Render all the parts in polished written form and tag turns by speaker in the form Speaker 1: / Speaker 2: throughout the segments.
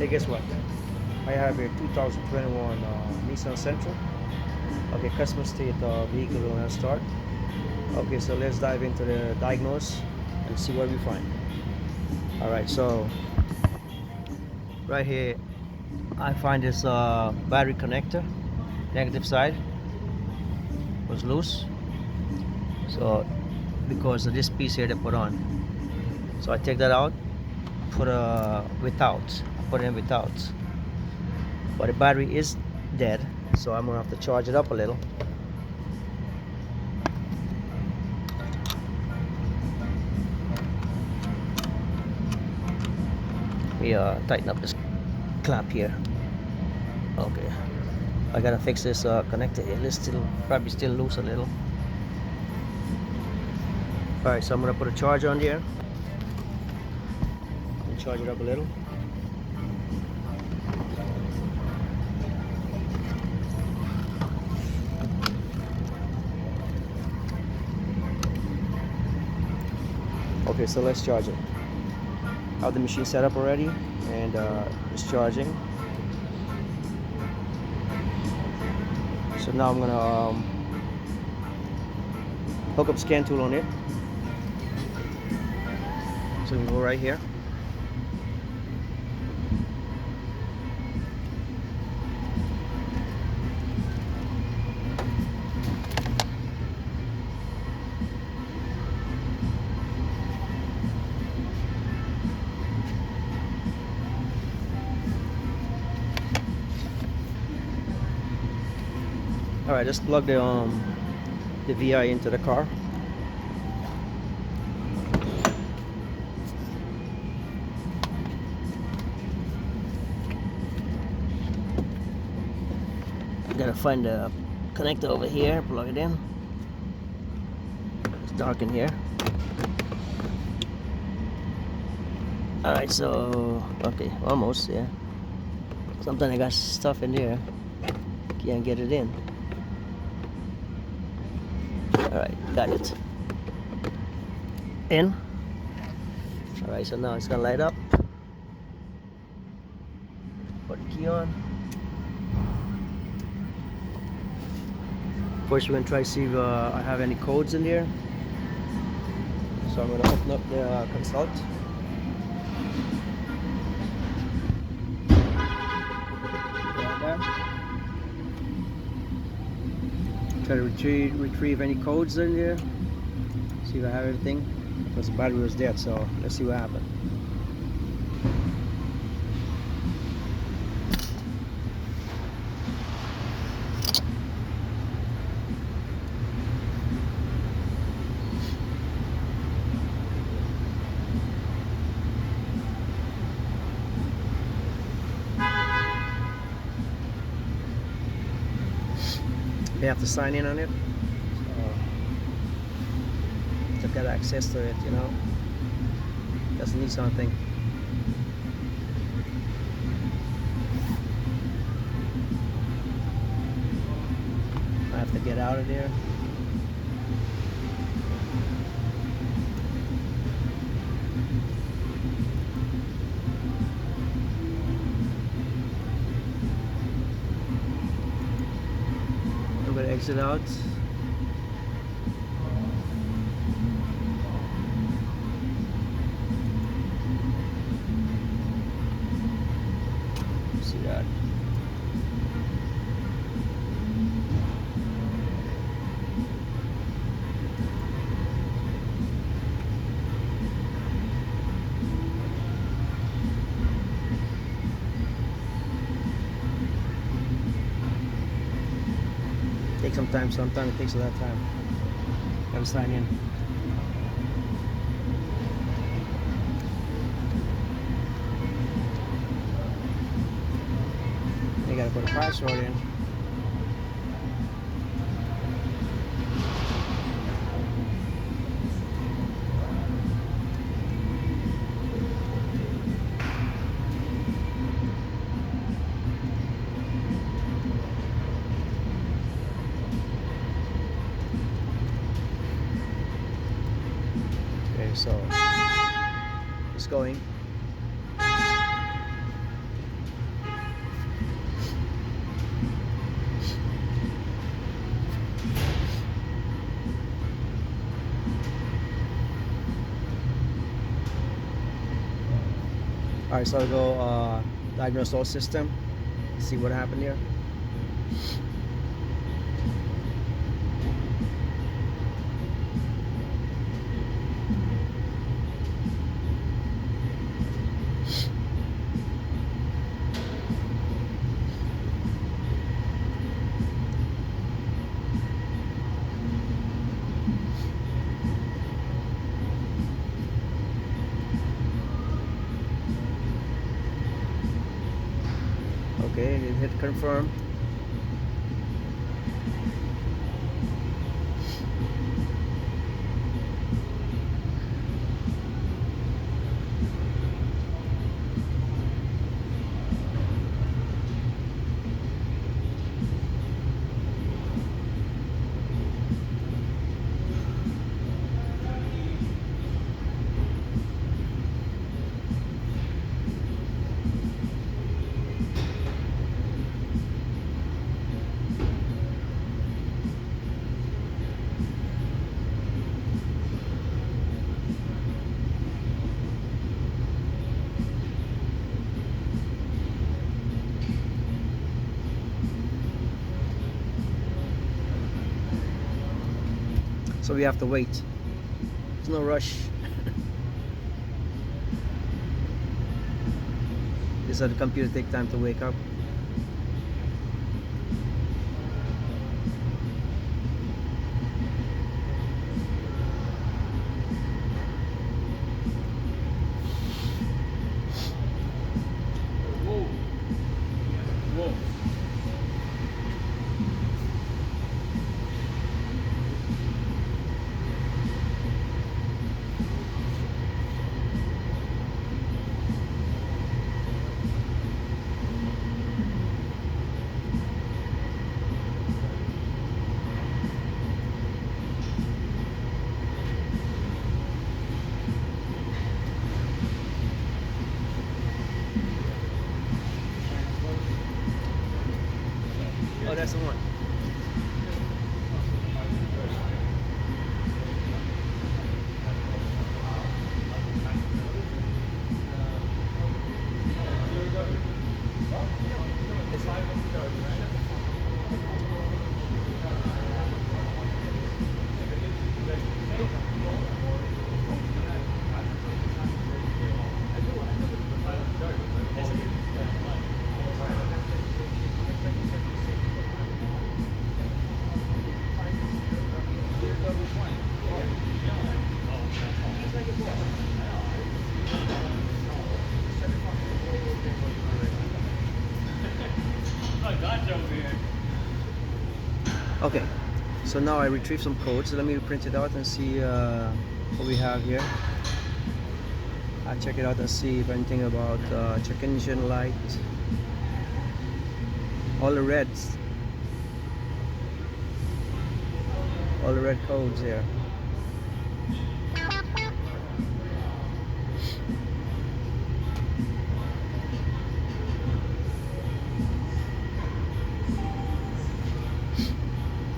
Speaker 1: Hey, guess what? I have a 2021 Nissan Sentra. Okay, customer state vehicle will not start. Okay, so let's dive into the diagnose and see what we find. All right, so right here I find this battery connector, negative side was loose. So because of this piece here they put on, so I take that out, put a without, I put it in without. But the battery is dead, so I'm gonna have to charge it up a little. We tighten up this clamp here. Okay, I gotta fix this connector here. It's still probably still loose a little. All right, so I'm gonna put a charge on there and charge it up a little. Okay, so let's charge it. I have the machine set up already and it's charging. So now I'm gonna hook up scan tool on it. So we go right here. All right, let's plug the VI into the car. Gotta find the connector over here, plug it in. It's dark in here. All right, so okay, almost, yeah. Sometimes I got stuff in there, can't get it in. All right, got it in. All right, so now it's gonna light up. Put the key on. First, we're gonna try to see if I have any codes in there. So I'm gonna open up the consult. Try to retrieve any codes in there. See if I have everything. Because the battery was dead, so let's see what happened. You have to sign in on it. So, to get access to it, you know. Doesn't need something. I have to get out of there. I'm gonna exit out. See that? Takes some time, sometimes it takes a lot of time. Gotta sign in. You gotta put a password in. Okay, so it's going. Alright, so I'll go diagnose all system, see what happened here. Okay, hit confirm. So we have to wait. There's no rush. Just let the computer take time to wake up. Oh, that's the one. Okay, so now I retrieve some codes. Let me print it out and see what we have here. I'll check it out and see if anything about check engine light. All the reds. All the red codes here.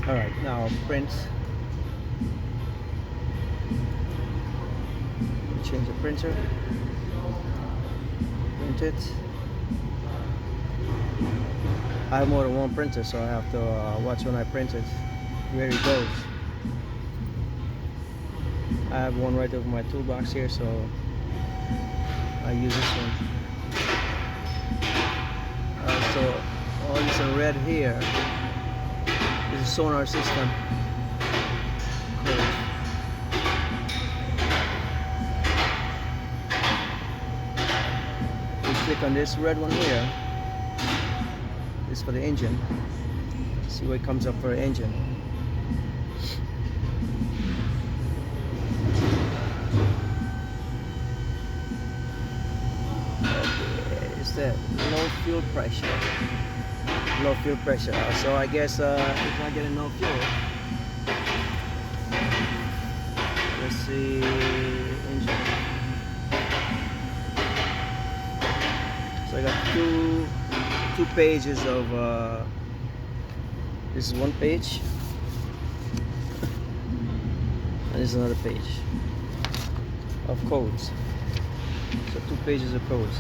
Speaker 1: Alright, now print. Change the printer. Print it. I have more than one printer, so I have to watch when I print it where it goes. I have one right over my toolbox here, so I use this one. So all this in red here is a sonar system code. You click on this red one here. This is for the engine. See what comes up for the engine. Okay, is that low fuel pressure? Low fuel pressure. So I guess if I get no fuel, let's see, engine. So I got two pages of this is one page and this is another page of codes. So 2 pages of codes.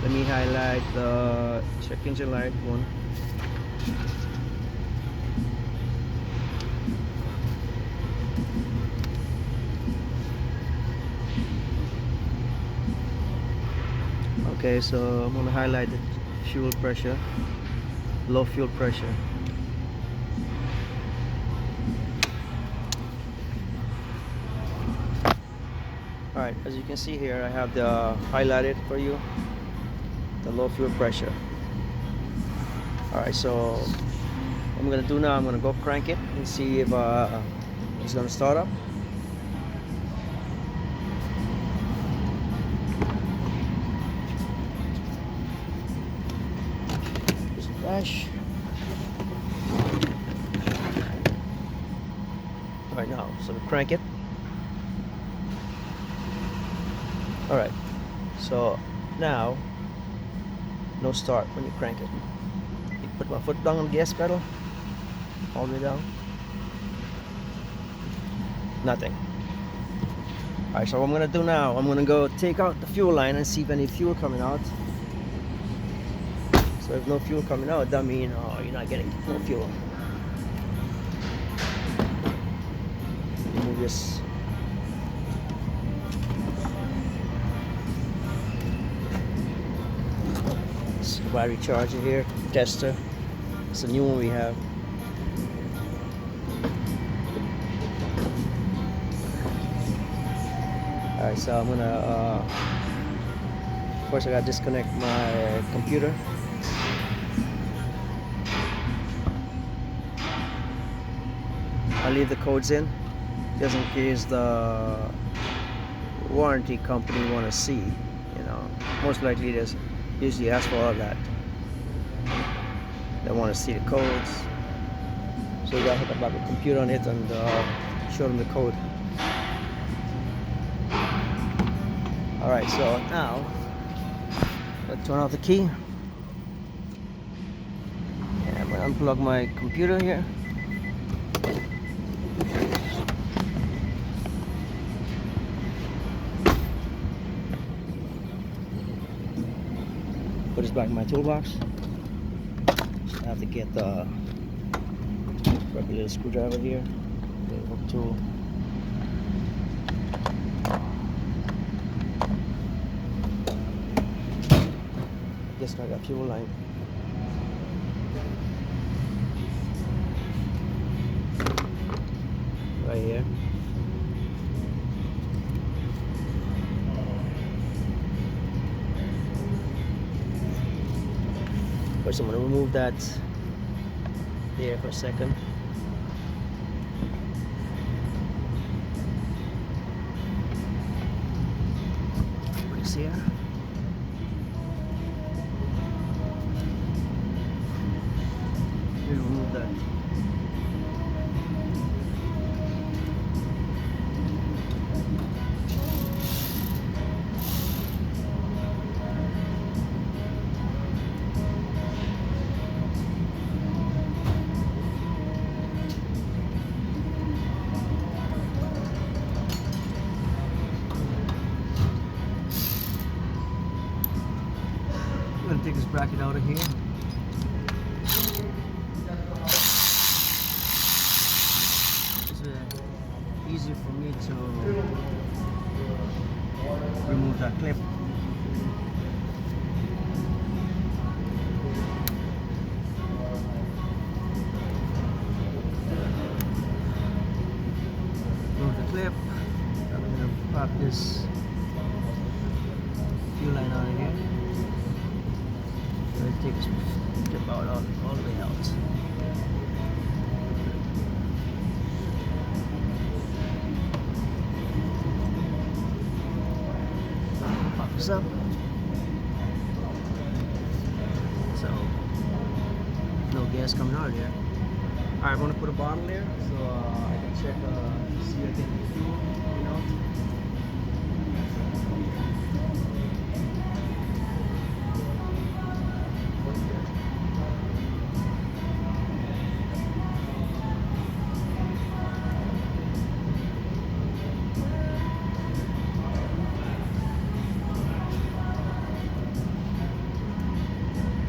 Speaker 1: Let me highlight the check engine light one. Okay, so I'm gonna highlight the fuel pressure, low fuel pressure. Alright, as you can see here, I have the highlighted for you, the low fuel pressure. Alright, so what I'm gonna do now, I'm gonna go crank it and see if it's gonna start up. Just flash. Alright, now, so we crank it. Alright, so now no start when you crank it. You put my foot down on the gas pedal, all the way down. Nothing. Alright, so what I'm gonna do now, I'm gonna go take out the fuel line and see if any fuel coming out. So if no fuel coming out, that means you're not getting no fuel. Remove this. Battery charger here, tester. It's a new one we have. Alright, so I'm gonna first I gotta disconnect my computer. I'll leave the codes in just in case the warranty company wanna see, you know. Most likely there's usually ask for all that. They want to see the codes, so you gotta hook up a computer on it and show them the code. Alright, so now I'll turn off the key and I'm gonna unplug my computer here. Put this back in my toolbox. I have to get the grab a little screwdriver here, little hook tool. Just like a fuel line. Right here. First I'm going to remove that there for a second. Put this here. Remove that. I'm going to take this bracket out of here. It's easier for me to remove that clip. Remove the clip. I'm going to pop this fuel line out of here. Take this clip out all the way out. Pop this up. So no gas coming out of here. Alright, I'm gonna put a bottle there so I can check see if I get fuel coming out.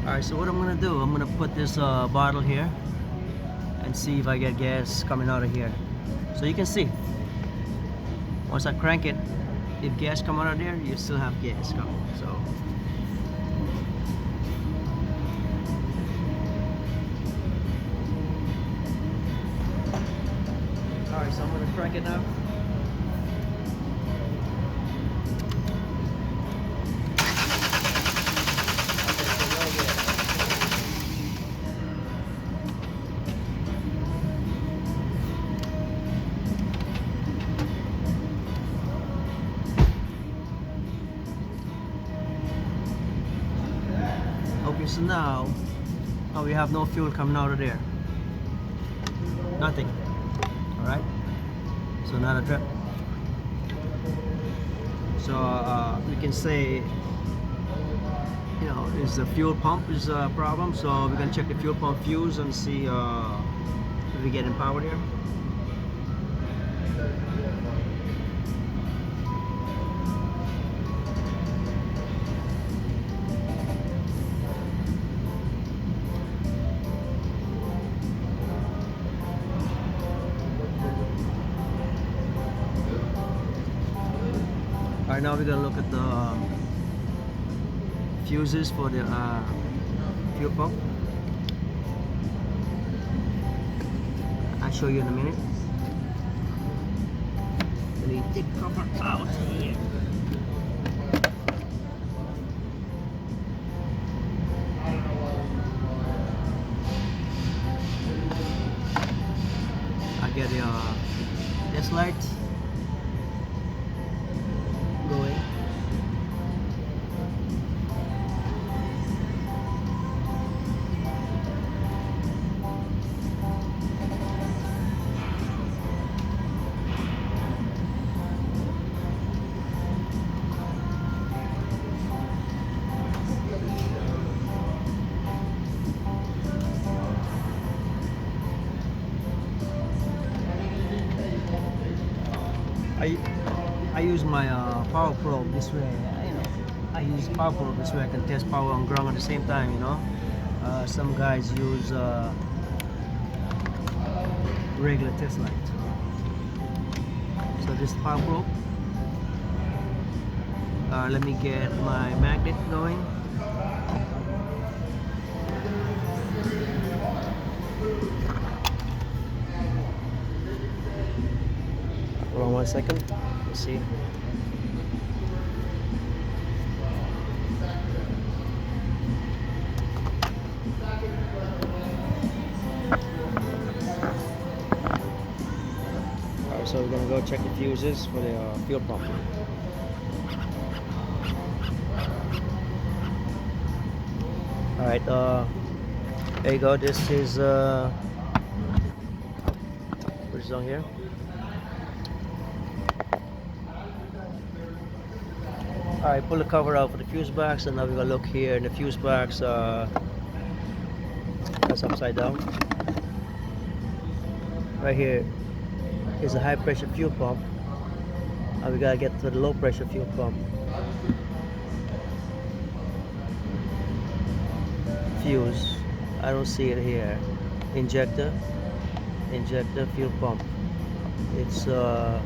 Speaker 1: Alright, so what I'm gonna do, I'm gonna put this bottle here and see if I get gas coming out of here. So you can see, once I crank it, if gas come out of there, you still have gas coming. So alright, so I'm gonna crank it now. Okay, so now we have no fuel coming out of there. Nothing. Alright, so not a drip. So we can say, you know, is the fuel pump is a problem. So we're gonna check the fuel pump fuse and see if we're getting power here. Alright, now we're gonna look at the fuses for the fuel pump. I'll show you in a minute. Let me take the cover out here. I get the test light going. I use my power probe this way. I use power probe this way. I can test power and ground at the same time. You know, some guys use regular test light. So this power probe. Let me get my magnet going. Hold on 1 second. Let's see. Alright, so we're gonna go check the fuses for the fuel pump. Alright, there you go. This is which is on here. Alright, pull the cover out for the fuse box, and now we're gonna look here in the fuse box. That's upside down. Right here is a high pressure fuel pump, and we gotta get to the low pressure fuel pump. Fuse, I don't see it here. Injector, fuel pump. It's fuel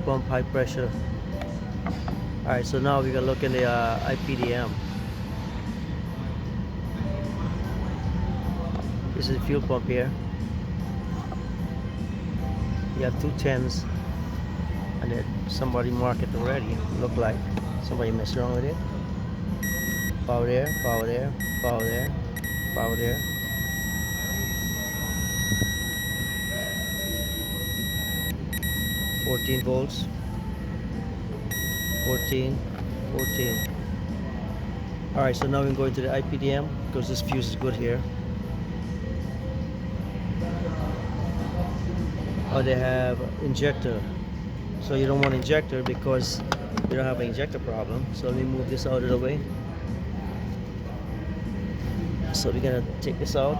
Speaker 1: pump high pressure. Alright, so now we're gonna look in the IPDM. This is the fuel pump here. You have two 10s, and then somebody marked it already. Look like somebody messed around with it. Power there, power there, power there, power there. $14 volts. 14. Alright, so now we're going to the IPDM because this fuse is good here. Oh, they have injector. So you don't want injector because you don't have an injector problem. So let me move this out of the way. So we're gonna take this out.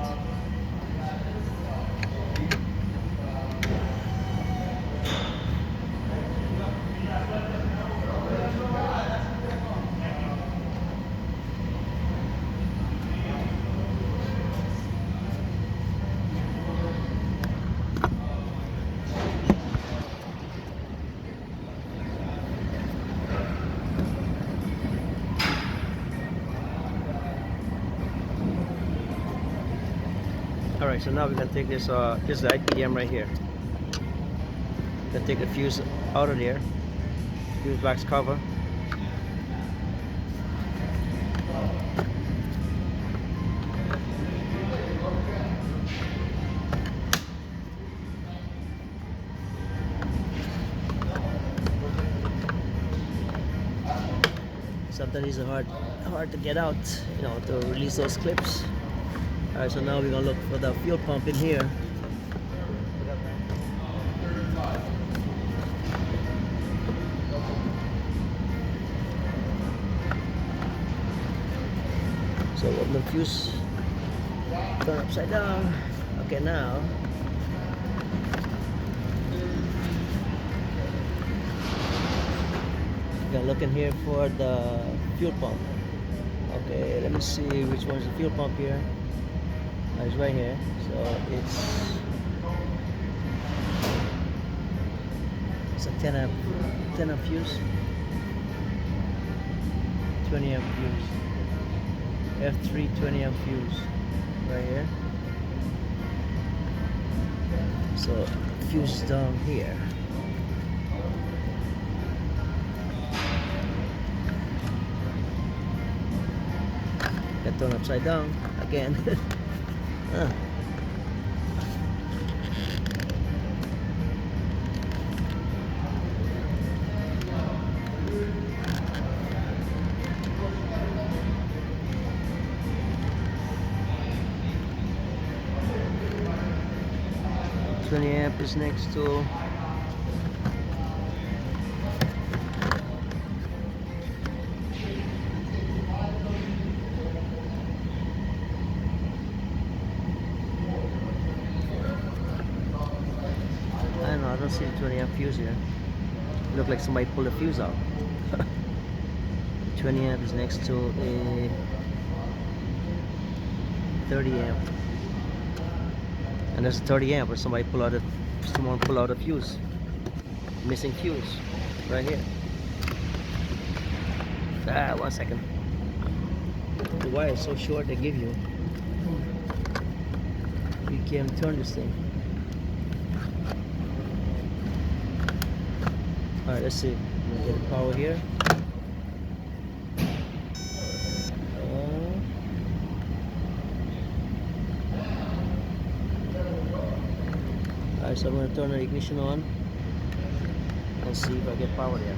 Speaker 1: Alright, so now we're gonna take this this is the IPDM right here. Gonna take the fuse out of there. Fuse box cover. Sometimes it's hard to get out, you know, to release those clips. Alright, so now we're gonna look for the fuel pump in here. So open the fuse, turn upside down. Okay, now we're gonna look in here for the fuel pump. Okay, let me see which one's the fuel pump here. It's right here. So it's a 10 amp fuse, 20 amp fuse, F3 20 amp fuse right here. So fuse is down here. Got turned upside down again. 20 amp is next to I don't see the 20 amp fuse here. Look like somebody pulled a fuse out. 20 amp is next to a 30 amp. And there's a 30 amp where someone pull out a fuse. Missing fuse right here. 1 second. The wire is so short they give you. You can't turn this thing. Alright, let's see. I'm gonna get the power here. Alright, so I'm going to turn the ignition on and see if I get power there.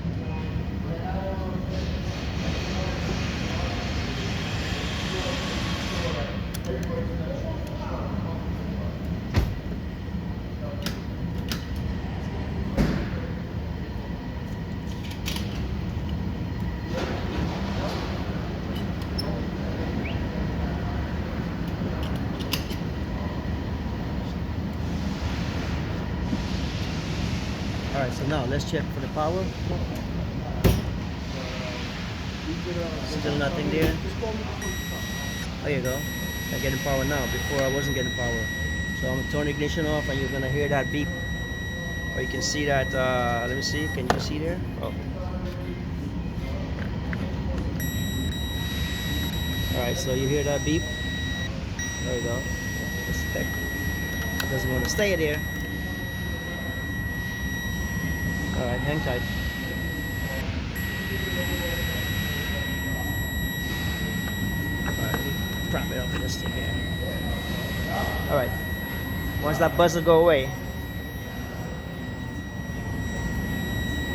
Speaker 1: Alright, so now let's check for the power. Still nothing there. There you go. I'm getting power now. Before I wasn't getting power. So I'm going to turn the ignition off and you're going to hear that beep. Or you can see that, let me see, can you see there? Oh. Alright, so you hear that beep. There you go. It doesn't want to stay there. Alright, hang tight. Alright, prop it up in this thing here. Alright, once that buzzer go away,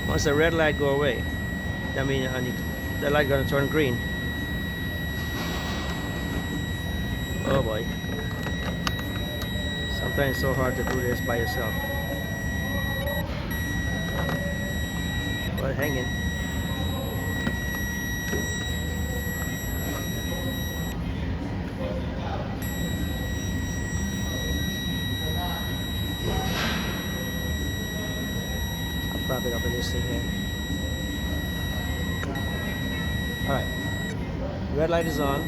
Speaker 1: once the red light go away, that means the light gonna turn green. Oh boy. Sometimes it's so hard to do this by yourself. Well, hanging. I'll prop it up in this thing here. Alright. Red light is on.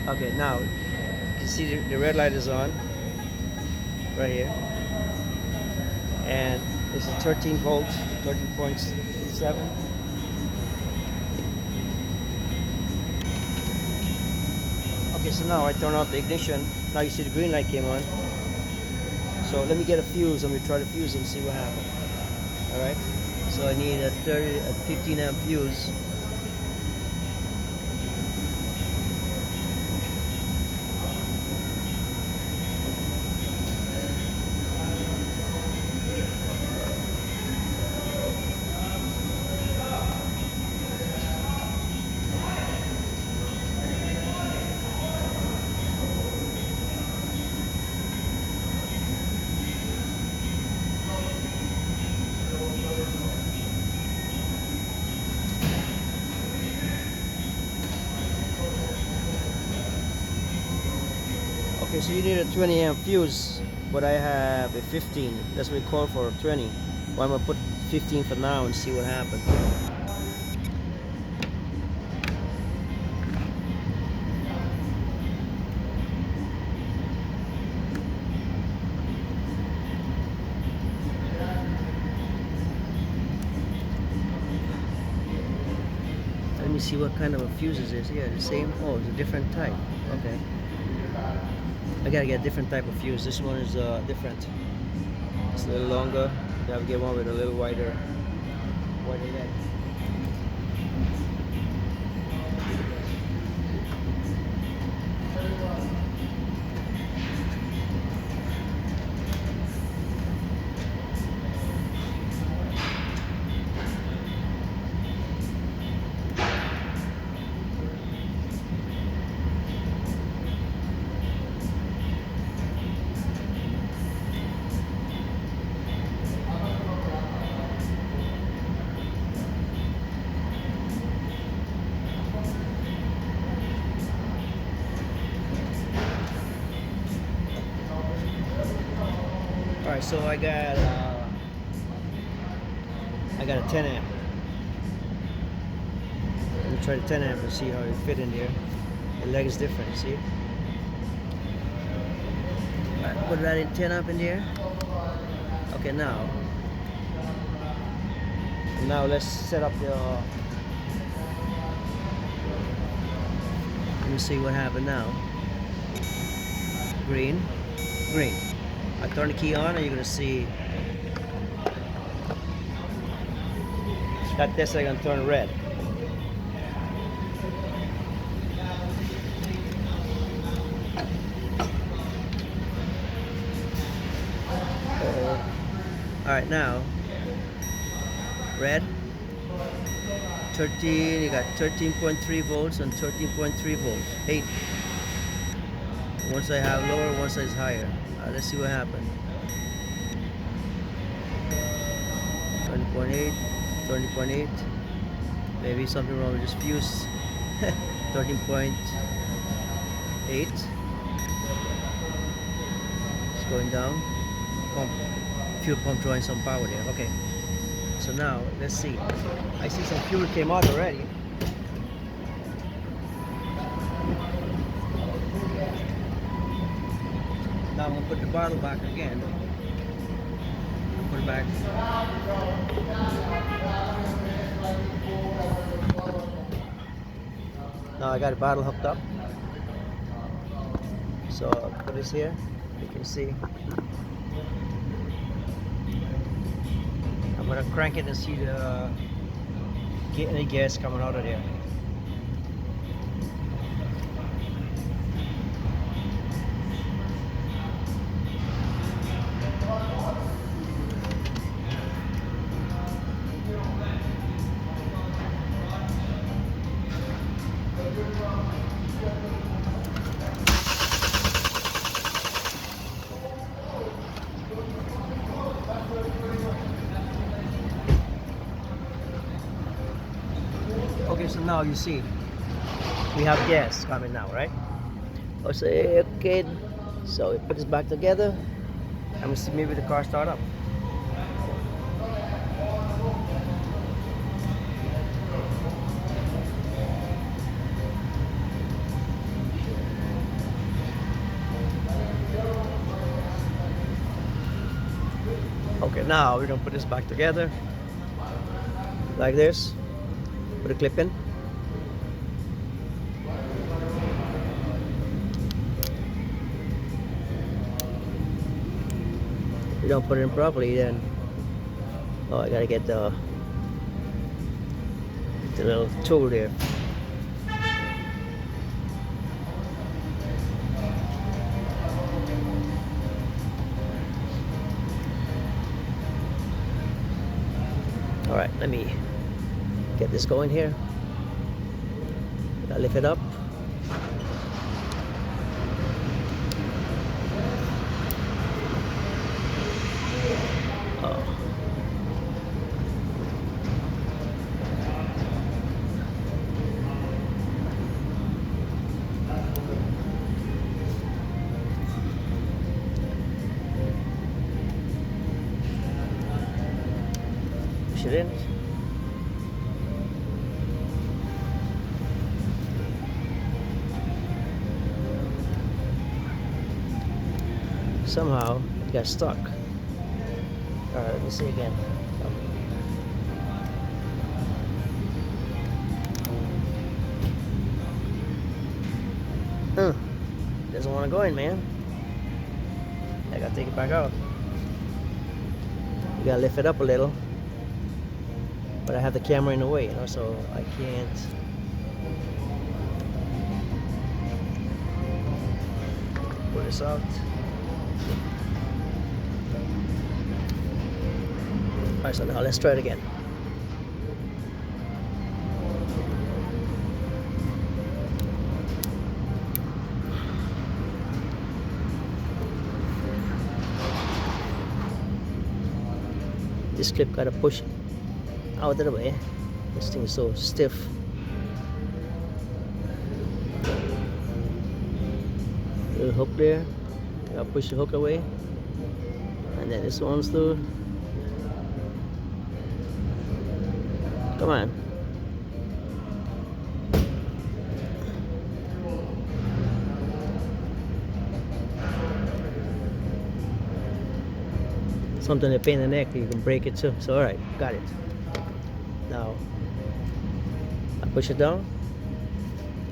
Speaker 1: Okay, now you can see the red light is on right here, and This is 13 volts, 13.7. Okay, so now I turn off the ignition. Now you see the green light came on. So let me get a fuse and we try the fuse and see what happens. Alright, so I need a 15 amp fuse. Okay, so you need a 20 amp fuse, but I have a 15. That's what we call for 20. Well, I'm gonna put 15 for now and see what happens. Let me see what kind of a fuse is this. Yeah, the same. Oh, it's a different type. Okay. I gotta get a different type of fuse. This one is different. It's a little longer. You have to get one with a little wider leg. Alright, so I got a 10 amp. Let me try the 10 amp and see how it fit in there. The leg is different, see? Alright, put that in 10 amp in there. Okay, now let's set up the let me see what happened now. Green. I turn the key on and you're gonna see that this is gonna turn red. Alright, now red 13, you got 13.3 volts and 13.3 volts. 8. One side have lower, one side is higher. Let's see what happened. 20.8, 20.8. Maybe something wrong with this fuse. 13.8. It's going down. Pump, fuel pump drawing some power there. Okay. So now let's see. I see some fuel came out already. Now I'm gonna put the bottle back again. Put it back. Now I got a bottle hooked up. So I'll put this here. You can see. I'm gonna crank it and see the any gas coming out of there. Okay, so now you see we have gas coming now, right? I'll say okay, so we put this back together and we see maybe the car start up. Okay, now we're gonna put this back together like this. Put a clip in. If you don't put it in properly, then I gotta get the little tool there. All right, let me get this going here. Gotta lift it up. Oh. Push it in. Somehow it got stuck. Alright, let me see again. Doesn't want to go in, man. I gotta take it back out. You gotta lift it up a little. But I have the camera in the way, you know, so I can't. Pull this out. Alright, so now let's try it again. This clip gotta push out of the way. This thing is so stiff. Little hook there. Gotta push the hook away. And then this one's through. Come on. Something to pain in the neck, you can break it too. So alright, got it. Now I push it down.